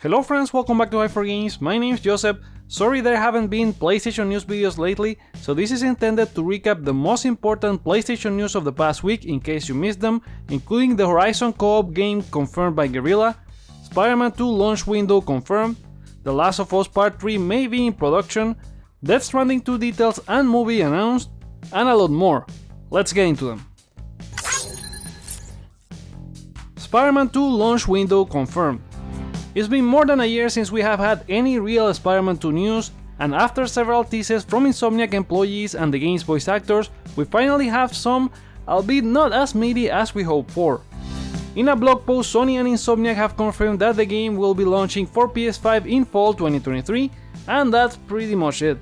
Hello friends, welcome back to Hyper4Games. My name is Joseph. Sorry there haven't been PlayStation news videos lately, so this is intended to recap the most important PlayStation news of the past week in case you missed them, including the Horizon co-op game confirmed by Guerrilla, Spider-Man 2 launch window confirmed, The Last of Us Part 3 may be in production, Death Stranding 2 details and movie announced, and a lot more. Let's get into them. Spider-Man 2 launch window confirmed. It's been more than a year since we have had any real Spider-Man 2 news, and after several teases from Insomniac employees and the game's voice actors, we finally have some, albeit not as meaty as we hoped for. In a blog post, Sony and Insomniac have confirmed that the game will be launching for PS5 in fall 2023, and that's pretty much it.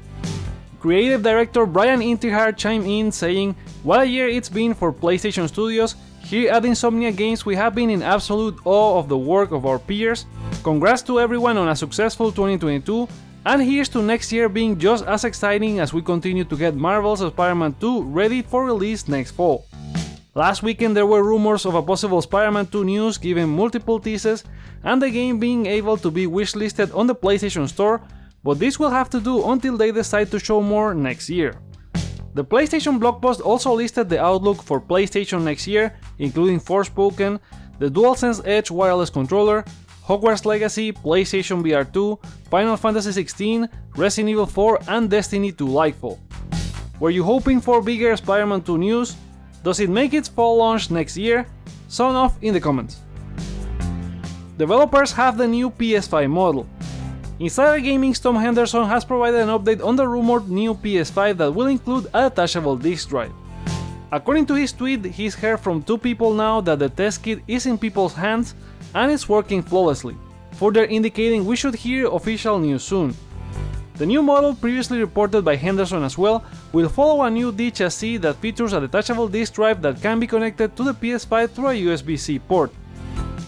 Creative director Brian Intihar chimed in saying, "What a year it's been for PlayStation Studios. Here at Insomniac Games we have been in absolute awe of the work of our peers. Congrats to everyone on a successful 2022, and here's to next year being just as exciting as we continue to get Marvel's Spider-Man 2 ready for release next fall." Last weekend there were rumors of a possible Spider-Man 2 news given multiple teases and the game being able to be wishlisted on the PlayStation Store, but this will have to do until they decide to show more next year. The PlayStation blog post also listed the outlook for PlayStation next year, including Forspoken, the DualSense Edge wireless controller, Hogwarts Legacy, PlayStation VR 2, Final Fantasy 16, Resident Evil 4 and Destiny 2 Lightfall. Were you hoping for bigger Spider-Man 2 news? Does it make its fall launch next year? Sound off in the comments. Developers have the new PS5 model. Insider Gaming's Tom Henderson has provided an update on the rumored new PS5 that will include a detachable disc drive. According to his tweet, he's heard from two people now that the test kit is in people's hands and it's working flawlessly, further indicating we should hear official news soon. The new model, previously reported by Henderson as well, will follow a new D chassis that features a detachable disc drive that can be connected to the PS5 through a USB-C port.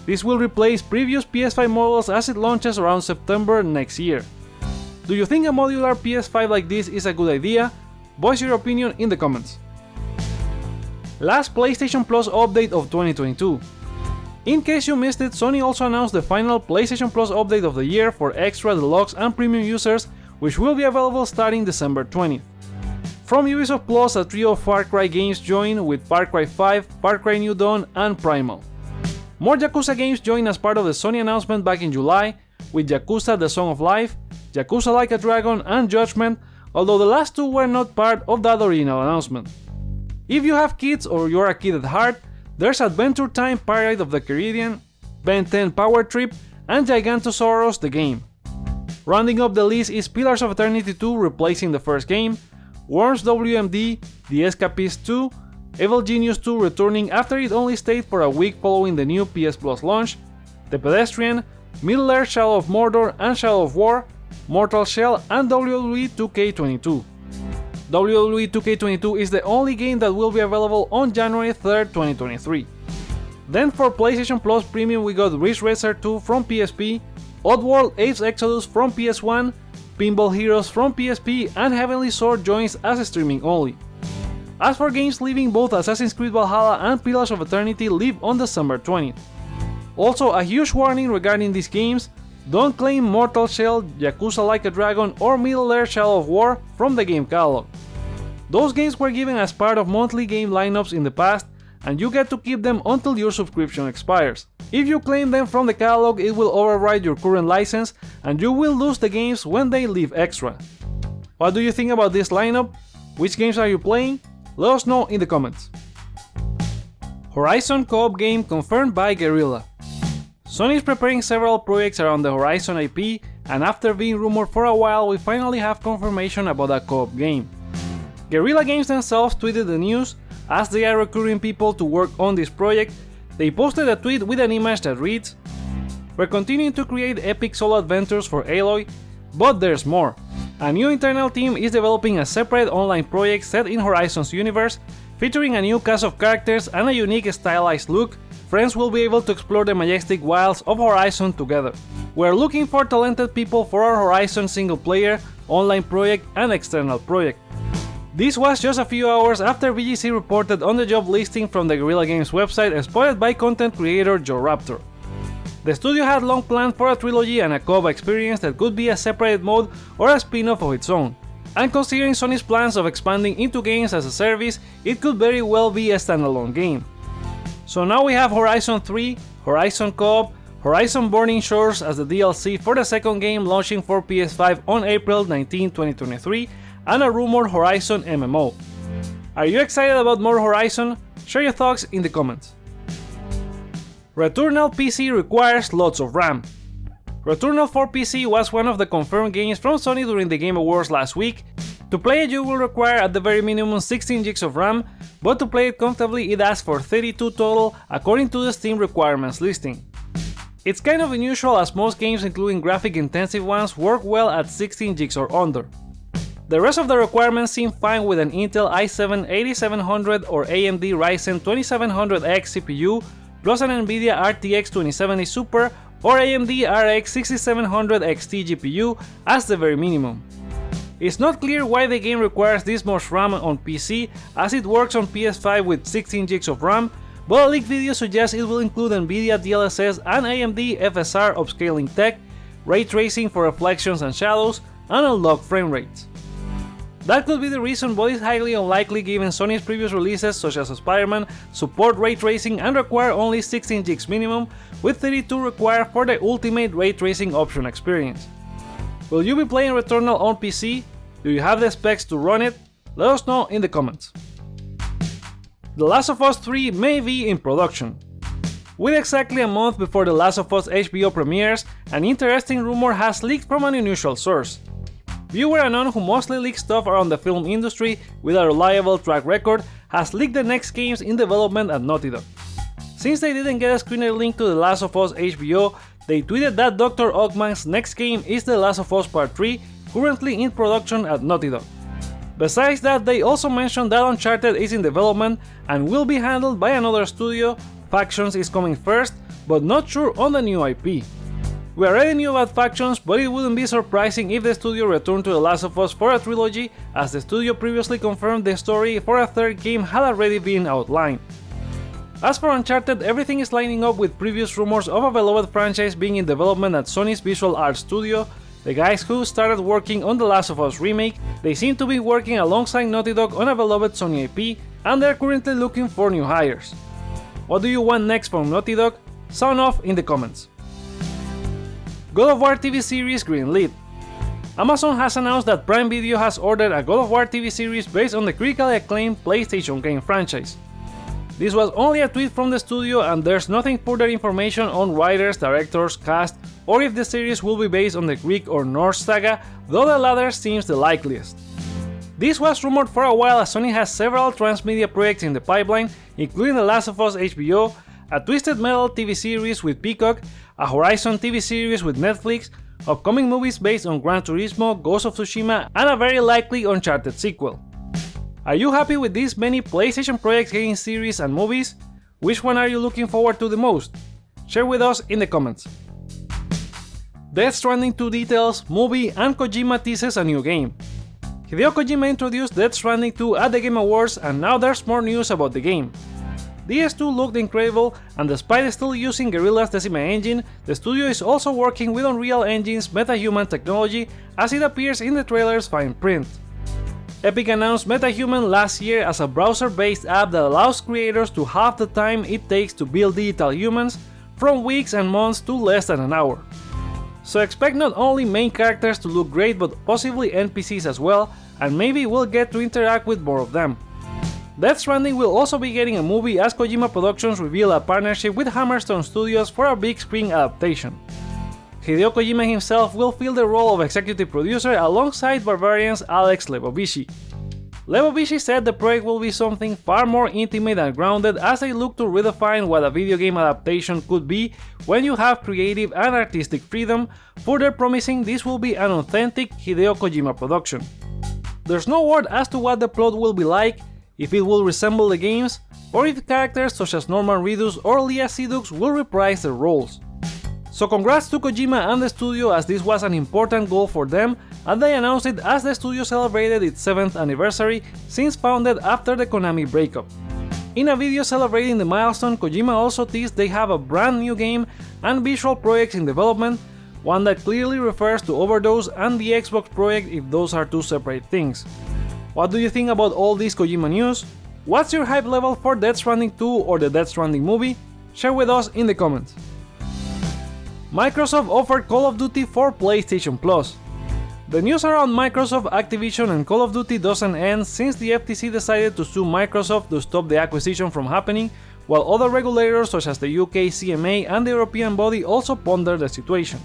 This will replace previous PS5 models as it launches around September next year. Do you think a modular PS5 like this is a good idea? Voice your opinion in the comments. Last PlayStation Plus update of 2022. In case you missed it, Sony also announced the final PlayStation Plus update of the year for Extra, Deluxe and Premium users, which will be available starting December 20th. From Ubisoft Plus, a trio of Far Cry games join with Far Cry 5, Far Cry New Dawn and Primal. More Yakuza games joined as part of the Sony announcement back in July, with Yakuza The Song of Life, Yakuza Like a Dragon and Judgment, although the last two were not part of that original announcement. If you have kids or you're a kid at heart, there's Adventure Time Pirate of the Caribbean, Ben 10 Power Trip, and Gigantosaurus the game. Rounding up the list is Pillars of Eternity 2 replacing the first game, Worms WMD, The Escapist 2, Evil Genius 2 returning after it only stayed for a week following the new PS Plus launch, The Pedestrian, Middle-earth Shadow of Mordor and Shadow of War, Mortal Shell and WWE 2K22. WWE 2K22 is the only game that will be available on January 3rd, 2023. Then for PlayStation Plus Premium we got Ridge Racer 2 from PSP, Oddworld Apes Exodus from PS1, Pinball Heroes from PSP and Heavenly Sword joins as streaming only. As for games leaving, both Assassin's Creed Valhalla and Pillars of Eternity leave on December 20th. Also, a huge warning regarding these games: don't claim Mortal Shell, Yakuza Like a Dragon or Middle-earth Shadow of War from the game catalog. Those games were given as part of monthly game lineups in the past, and you get to keep them until your subscription expires. If you claim them from the catalog, it will override your current license, and you will lose the games when they leave Extra. What do you think about this lineup? Which games are you playing? Let us know in the comments. Horizon co-op game confirmed by Guerrilla. Sony is preparing several projects around the Horizon IP, and after being rumored for a while, we finally have confirmation about a co-op game. Guerrilla Games themselves tweeted the news. As they are recruiting people to work on this project, they posted a tweet with an image that reads, "We're continuing to create epic solo adventures for Aloy, but there's more. A new internal team is developing a separate online project set in Horizon's universe, featuring a new cast of characters and a unique stylized look. Friends will be able to explore the majestic wilds of Horizon together. We're looking for talented people for our Horizon single-player, online project and external project." This was just a few hours after VGC reported on the job listing from the Guerrilla Games website, spoiled by content creator Joe Raptor. The studio had long planned for a trilogy and a co-op experience that could be a separate mode or a spin-off of its own. And considering Sony's plans of expanding into games as a service, it could very well be a standalone game. So now we have Horizon 3, Horizon Co-op, Horizon Burning Shores as the DLC for the second game launching for PS5 on April 19, 2023, and a rumored Horizon MMO. Are you excited about more Horizon? Share your thoughts in the comments. Returnal PC requires lots of RAM. Returnal for PC was one of the confirmed games from Sony during the Game Awards last week. To play it you will require at the very minimum 16 GB of RAM, but to play it comfortably it asks for 32 total according to the Steam requirements listing. It's kind of unusual as most games including graphic intensive ones work well at 16 GB or under. The rest of the requirements seem fine with an Intel i7 8700 or AMD Ryzen 2700X CPU plus an NVIDIA RTX 2070 Super or AMD RX 6700 XT GPU as the very minimum. It's not clear why the game requires this much RAM on PC as it works on PS5 with 16 GB of RAM, but a leaked video suggests it will include NVIDIA DLSS and AMD FSR upscaling tech, ray tracing for reflections and shadows, and unlocked frame rates. That could be the reason, but it's highly unlikely given Sony's previous releases such as Spider-Man support ray tracing and require only 16 GB minimum, with 32 required for the ultimate ray tracing option experience. Will you be playing Returnal on PC? Do you have the specs to run it? Let us know in the comments. The Last of Us 3 may be in production. With exactly a month before The Last of Us HBO premieres, an interesting rumor has leaked from an unusual source. Viewer Anon, who mostly leaks stuff around the film industry with a reliable track record, has leaked the next games in development at Naughty Dog. Since they didn't get a screener link to The Last of Us HBO, they tweeted that Dr. Ockman's next game is The Last of Us Part 3, currently in production at Naughty Dog. Besides that, they also mentioned that Uncharted is in development and will be handled by another studio. Factions is coming first, but not sure on the new IP. We already knew about Factions, but it wouldn't be surprising if the studio returned to The Last of Us for a trilogy, as the studio previously confirmed the story for a third game had already been outlined. As for Uncharted, everything is lining up with previous rumors of a beloved franchise being in development at Sony's Visual Arts studio. The guys who started working on The Last of Us Remake, they seem to be working alongside Naughty Dog on a beloved Sony IP, and they're currently looking for new hires. What do you want next from Naughty Dog? Sound off in the comments. God of War TV Series Greenlit. Amazon has announced that Prime Video has ordered a God of War TV series based on the critically acclaimed PlayStation game franchise. This was only a tweet from the studio and there's nothing further information on writers, directors, cast, or if the series will be based on the Greek or Norse saga, though the latter seems the likeliest. This was rumored for a while as Sony has several transmedia projects in the pipeline, including The Last of Us HBO, a Twisted Metal TV series with Peacock, a Horizon TV series with Netflix, upcoming movies based on Gran Turismo, Ghost of Tsushima, and a very likely Uncharted sequel. Are you happy with these many PlayStation projects getting series and movies? Which one are you looking forward to the most? Share with us in the comments. Death Stranding 2 details, movie, and Kojima teases a new game. Hideo Kojima introduced Death Stranding 2 at the Game Awards and now there's more news about the game. DS2 looked incredible, and despite still using Guerrilla's Decima engine, the studio is also working with Unreal Engine's MetaHuman technology as it appears in the trailer's fine print. Epic announced MetaHuman last year as a browser-based app that allows creators to halve the time it takes to build digital humans, from weeks and months to less than an hour. So expect not only main characters to look great but possibly NPCs as well, and maybe we'll get to interact with more of them. Death Stranding will also be getting a movie as Kojima Productions reveal a partnership with Hammerstone Studios for a big screen adaptation. Hideo Kojima himself will fill the role of executive producer alongside Barbarian's Alex Lebovici. Lebovici said the project will be something far more intimate and grounded as they look to redefine what a video game adaptation could be when you have creative and artistic freedom, further promising this will be an authentic Hideo Kojima production. There's no word as to what the plot will be like, if it will resemble the games, or if characters such as Norman Reedus or Leah Seydoux will reprise their roles. So congrats to Kojima and the studio, as this was an important goal for them, and they announced it as the studio celebrated its 7th anniversary since founded after the Konami breakup. In a video celebrating the milestone, Kojima also teased they have a brand new game and visual projects in development, one that clearly refers to Overdose and the Xbox project if those are two separate things. What do you think about all this Kojima news? What's your hype level for Death Stranding 2 or the Death Stranding movie? Share with us in the comments. Microsoft offered Call of Duty for PlayStation Plus. The news around Microsoft, Activision and Call of Duty doesn't end since the FTC decided to sue Microsoft to stop the acquisition from happening, while other regulators such as the UK CMA and the European body also ponder the situation.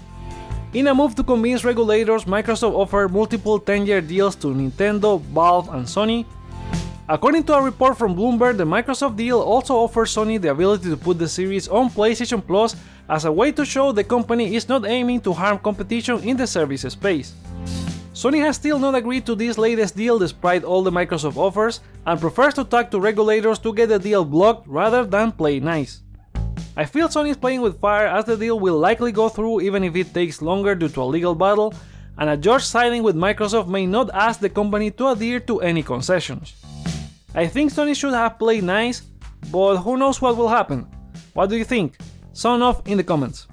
In a move to convince regulators, Microsoft offered multiple 10-year deals to Nintendo, Valve and Sony. According to a report from Bloomberg, the Microsoft deal also offers Sony the ability to put the series on PlayStation Plus as a way to show the company is not aiming to harm competition in the service space. Sony has still not agreed to this latest deal despite all the Microsoft offers, and prefers to talk to regulators to get the deal blocked rather than play nice. I feel Sony is playing with fire as the deal will likely go through even if it takes longer due to a legal battle, and a judge siding with Microsoft may not ask the company to adhere to any concessions. I think Sony should have played nice, but who knows what will happen. What do you think? Sound off in the comments.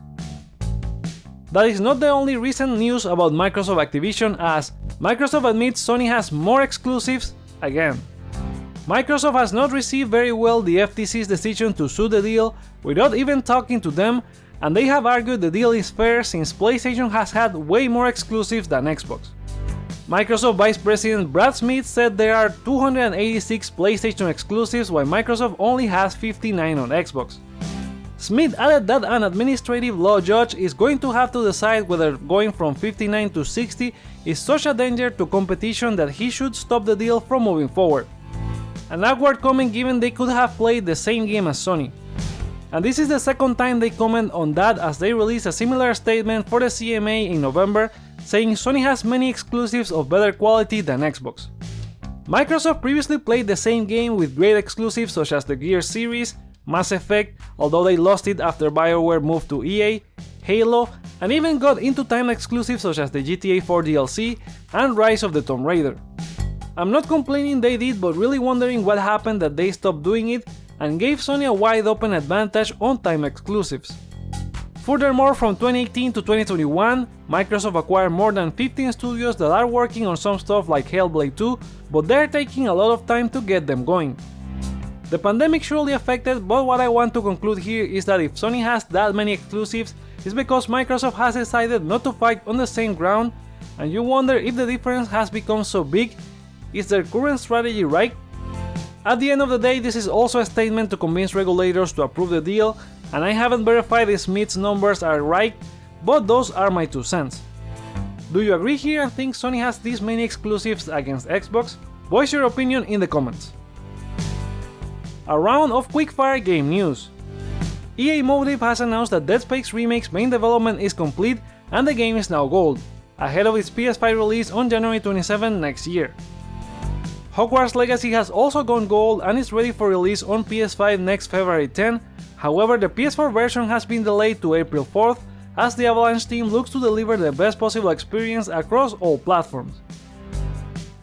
That is not the only recent news about Microsoft Activision, as Microsoft admits Sony has more exclusives again. Microsoft has not received very well the FTC's decision to sue the deal without even talking to them, and they have argued the deal is fair since PlayStation has had way more exclusives than Xbox. Microsoft Vice President Brad Smith said there are 286 PlayStation exclusives while Microsoft only has 59 on Xbox. Smith added that an administrative law judge is going to have to decide whether going from 59 to 60 is such a danger to competition that he should stop the deal from moving forward. An awkward comment given they could have played the same game as Sony. And this is the second time they comment on that, as they released a similar statement for the CMA in November saying Sony has many exclusives of better quality than Xbox. Microsoft previously played the same game with great exclusives such as the Gears series, Mass Effect, although they lost it after BioWare moved to EA, Halo, and even got into timed exclusives such as the GTA 4 DLC and Rise of the Tomb Raider. I'm not complaining they did, but really wondering what happened that they stopped doing it and gave Sony a wide open advantage on time exclusives. Furthermore, from 2018 to 2021, Microsoft acquired more than 15 studios that are working on some stuff like Hellblade 2, but they're taking a lot of time to get them going. The pandemic surely affected, but what I want to conclude here is that if Sony has that many exclusives, it's because Microsoft has decided not to fight on the same ground, and you wonder if the difference has become so big. Is their current strategy right? At the end of the day, this is also a statement to convince regulators to approve the deal, and I haven't verified if Smith's numbers are right, but those are my 2 cents. Do you agree here and think Sony has this many exclusives against Xbox? Voice your opinion in the comments. A round of quickfire game news. EA Motive has announced that Dead Space Remake's main development is complete and the game is now gold, ahead of its PS5 release on January 27 next year. Hogwarts Legacy has also gone gold and is ready for release on PS5 next February 10, however the PS4 version has been delayed to April 4th as the Avalanche team looks to deliver the best possible experience across all platforms.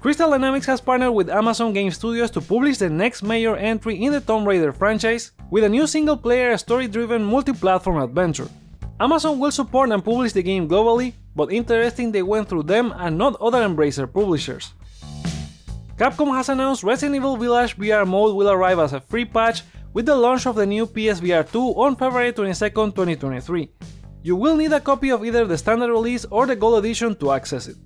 Crystal Dynamics has partnered with Amazon Game Studios to publish the next major entry in the Tomb Raider franchise with a new single-player story-driven multi-platform adventure. Amazon will support and publish the game globally, but interesting they went through them and not other Embracer publishers. Capcom has announced Resident Evil Village VR mode will arrive as a free patch with the launch of the new PSVR 2 on February 22, 2023. You will need a copy of either the standard release or the gold edition to access it.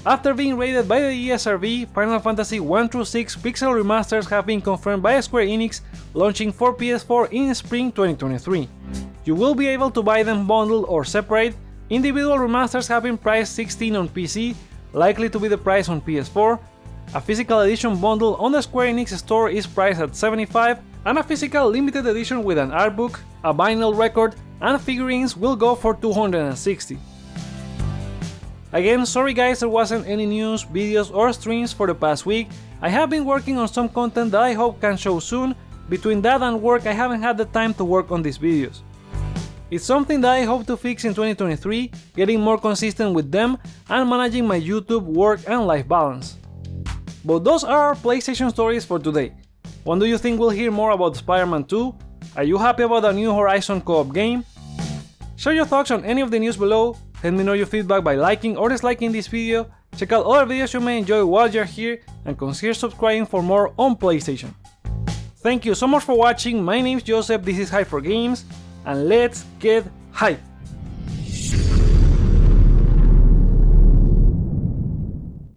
After being rated by the ESRB, Final Fantasy 1-6 Pixel Remasters have been confirmed by Square Enix, launching for PS4 in spring 2023. You will be able to buy them bundled or separate. Individual remasters have been priced $16 on PC, likely to be the price on PS4. A physical edition bundle on the Square Enix store is priced at $75, and a physical limited edition with an art book, a vinyl record, and figurines will go for $260. Again, sorry guys there wasn't any news, videos or streams for the past week. I have been working on some content that I hope can show soon. Between that and work I haven't had the time to work on these videos. It's something that I hope to fix in 2023, getting more consistent with them and managing my YouTube, work and life balance. But those are our PlayStation stories for today. When do you think we'll hear more about Spider-Man 2? Are you happy about the new Horizon co-op game? Share your thoughts on any of the news below, let me know your feedback by liking or disliking this video, check out other videos you may enjoy while you're here, and consider subscribing for more on PlayStation. Thank you so much for watching, my name is Joseph, this is Hype for Games, and let's get hype!